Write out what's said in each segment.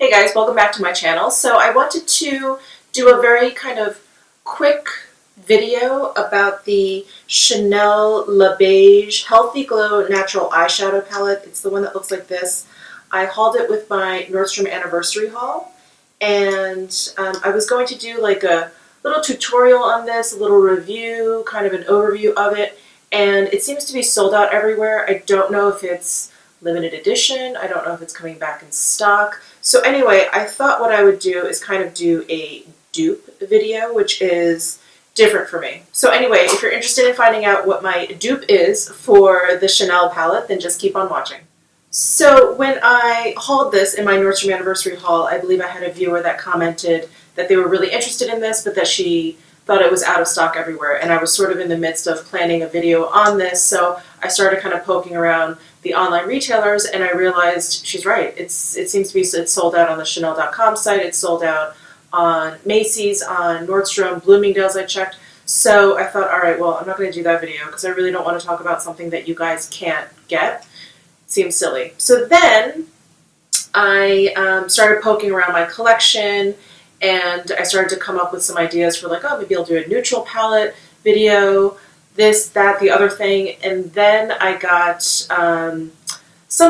Hey guys, welcome back to my channel. So I wanted to do a very kind of quick video about the Chanel Le Beige Healthy Glow Natural Eyeshadow Palette. It's the one that looks like this. I hauled it with my Nordstrom anniversary haul, and I was going to do like a little tutorial on this, a little review, kind of an overview of it, and it seems to be sold out everywhere. I don't know if it's limited edition. I don't know if it's coming back in stock. So anyway, I thought what I would do is kind of do a dupe video, which is different for me. So anyway, if you're interested in finding out what my dupe is for the Chanel palette, then just keep on watching. So when I hauled this in my Nordstrom anniversary haul, I believe I had a viewer that commented that they were really interested in this, but that she thought it was out of stock everywhere. And I was sort of in the midst of planning a video on this, so I started kind of poking around the online retailers, and I realized she's right. It seems to be it's sold out on the Chanel.com site. It's sold out on Macy's, on Nordstrom, Bloomingdale's. I checked. So I thought, all right, well, I'm not going to do that video because I really don't want to talk about something that you guys can't get. It seems silly. So then I started poking around my collection, and I started to come up with some ideas for like, oh, maybe I'll do a neutral palette video, this, that, the other thing, and then I got some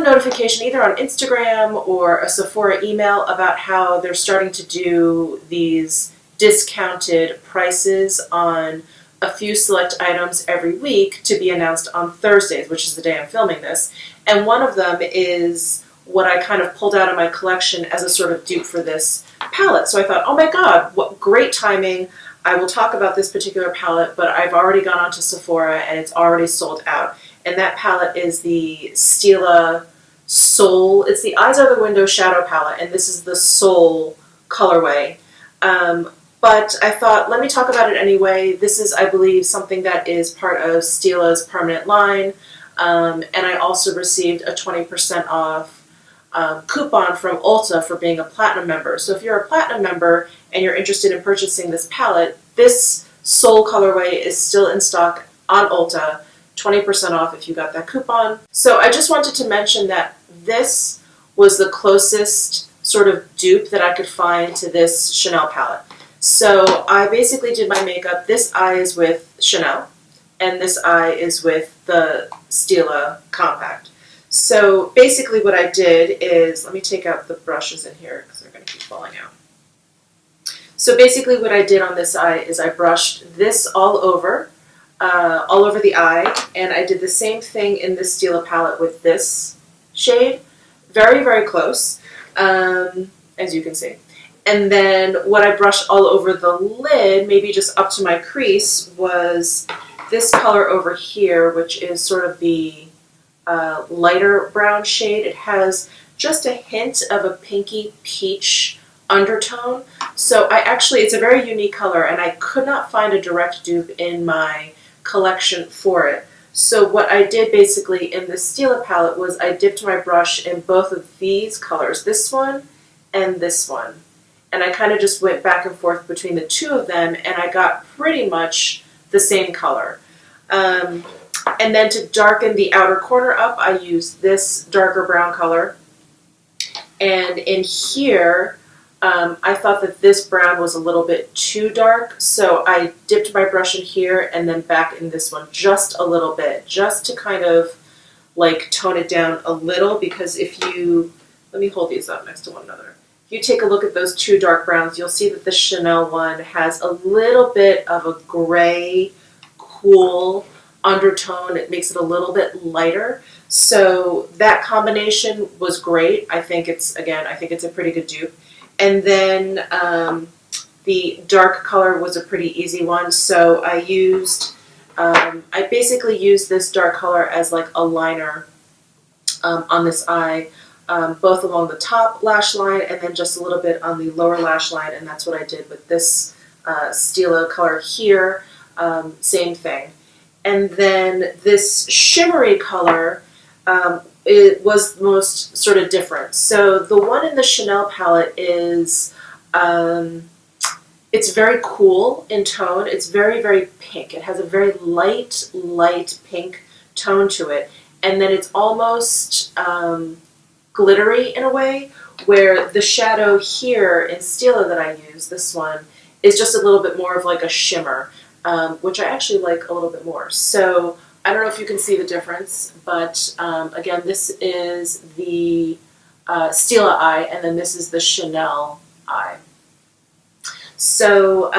notification either on Instagram or a Sephora email about how they're starting to do these discounted prices on a few select items every week to be announced on Thursdays, which is the day I'm filming this, and one of them is what I kind of pulled out of my collection as a sort of dupe for this palette. So I thought, oh my god, what great timing. I will talk about this particular palette, but I've already gone onto Sephora and it's already sold out. And that palette is the Stila Soul. It's the Eyes Are the Window Shadow Palette, and this is the Soul colorway. But I thought, let me talk about it anyway. This is, I believe, something that is part of Stila's permanent line. And I also received a 20% off coupon from Ulta for being a Platinum member. So if you're a Platinum member and you're interested in purchasing this palette, this Soul colorway is still in stock on Ulta, 20% off if you got that coupon. So I just wanted to mention that this was the closest sort of dupe that I could find to this Chanel palette. So I basically did my makeup. This eye is with Chanel, and this eye is with the Stila Compact. So basically what I did is, let me take out the brushes in here because they're going to keep falling out. So basically what I did on this eye is I brushed this all over the eye, and I did the same thing in this Stila palette with this shade, very, very close, as you can see. And then what I brushed all over the lid, maybe just up to my crease, was this color over here, which is sort of the lighter brown shade. It has just a hint of a pinky peach undertone. So it's a very unique color, and I could not find a direct dupe in my collection for it. So what I did basically in this Stila palette was I dipped my brush in both of these colors, this one and this one. And I kind of just went back and forth between the two of them, and I got pretty much the same color. And then to darken the outer corner up, I used this darker brown color. And in here, I thought that this brown was a little bit too dark, so I dipped my brush in here and then back in this one just a little bit, just to kind of like tone it down a little, because if you, let me hold these up next to one another. If you take a look at those two dark browns, you'll see that the Chanel one has a little bit of a gray, cool undertone. It makes it a little bit lighter. So that combination was great. I think it's a pretty good dupe. And then the dark color was a pretty easy one. So I basically used this dark color as like a liner on this eye, both along the top lash line and then just a little bit on the lower lash line. And that's what I did with this Stila color here. Same thing. And then this shimmery color, it was the most sort of different. So the one in the Chanel palette is, it's very cool in tone. It's very, very pink. It has a very light pink tone to it. And then it's almost glittery in a way, where the shadow here in Stila that I use, this one, is just a little bit more of like a shimmer, which I actually like a little bit more. So I don't know if you can see the difference, but again, this is the Stila eye, and then this is the Chanel eye. So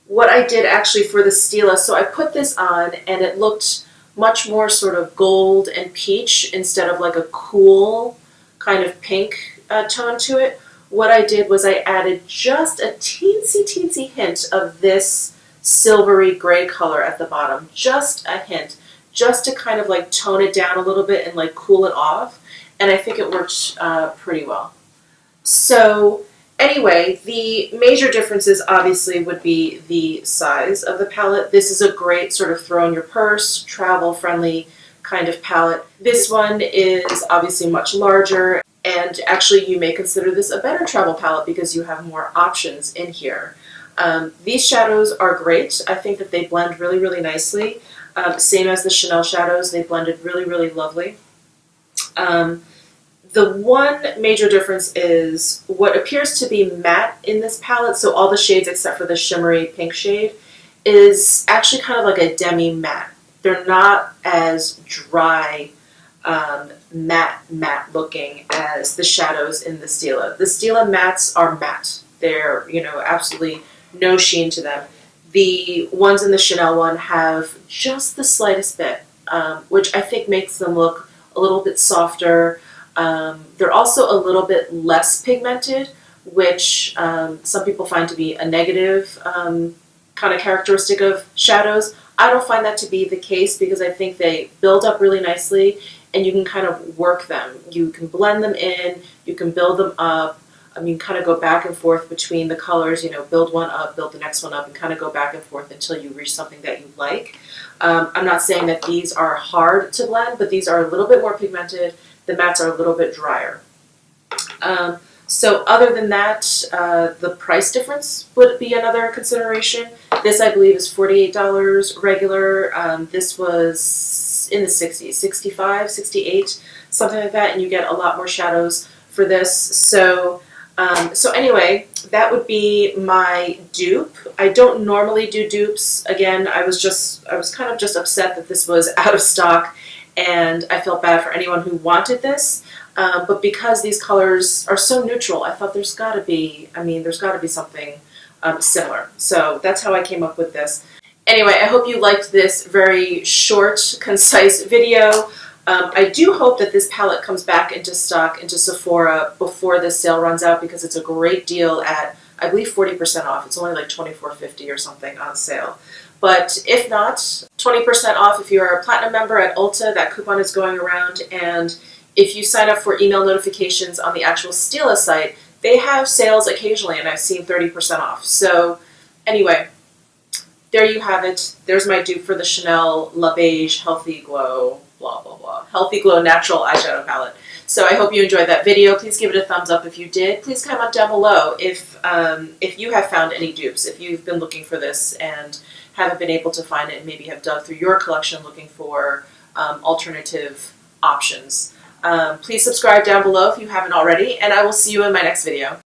what I did actually for the Stila, so I put this on and it looked much more sort of gold and peach instead of like a cool kind of pink tone to it. What I did was I added just a teensy hint of this silvery gray color at the bottom, just a hint, just to kind of like tone it down a little bit and like cool it off, and I think it worked pretty well. So anyway, the major differences obviously would be the size of the palette. This is a great sort of throw in your purse, travel friendly kind of palette. This one is obviously much larger, and actually you may consider this a better travel palette because you have more options in here. These shadows are great. I think that they blend really nicely. Same as the Chanel shadows, they blended really lovely. The one major difference is what appears to be matte in this palette, so all the shades except for the shimmery pink shade, is actually kind of like a demi-matte. They're not as dry, matte looking as the shadows in the Stila. The Stila mattes are matte. They're, you know, absolutely no sheen to them. The ones in the Chanel one have just the slightest bit, which I think makes them look a little bit softer. They're also a little bit less pigmented, which some people find to be a negative kind of characteristic of shadows. I don't find that to be the case because I think they build up really nicely and you can kind of work them. You can blend them in, you can build them up. You can kind of go back and forth between the colors, you know, build one up, build the next one up, and kind of go back and forth until you reach something that you like. I'm not saying that these are hard to blend, but these are a little bit more pigmented. The mattes are a little bit drier. So other than that, the price difference would be another consideration. This, I believe, is $48 regular. This was in the 60s, 65, 68, something like that, and you get a lot more shadows for this. So anyway, that would be my dupe. I don't normally do dupes. Again, I was kind of just upset that this was out of stock, and I felt bad for anyone who wanted this. But because these colors are so neutral, I thought there's got to be something similar. So that's how I came up with this. Anyway, I hope you liked this very short, concise video. I do hope that this palette comes back into stock into Sephora before this sale runs out because it's a great deal at, I believe, 40% off. It's only like $24.50 or something on sale. But if not, 20% off if you're a Platinum member at Ulta. That coupon is going around. And if you sign up for email notifications on the actual Stila site, they have sales occasionally, and I've seen 30% off. So anyway, there you have it. There's my dupe for the Chanel La Beige Healthy Glow, blah, blah, blah. Healthy Glow Natural Eyeshadow Palette. So I hope you enjoyed that video. Please give it a thumbs up if you did. Please comment down below if you have found any dupes, if you've been looking for this and haven't been able to find it and maybe have dug through your collection looking for alternative options. Please subscribe down below if you haven't already, and I will see you in my next video.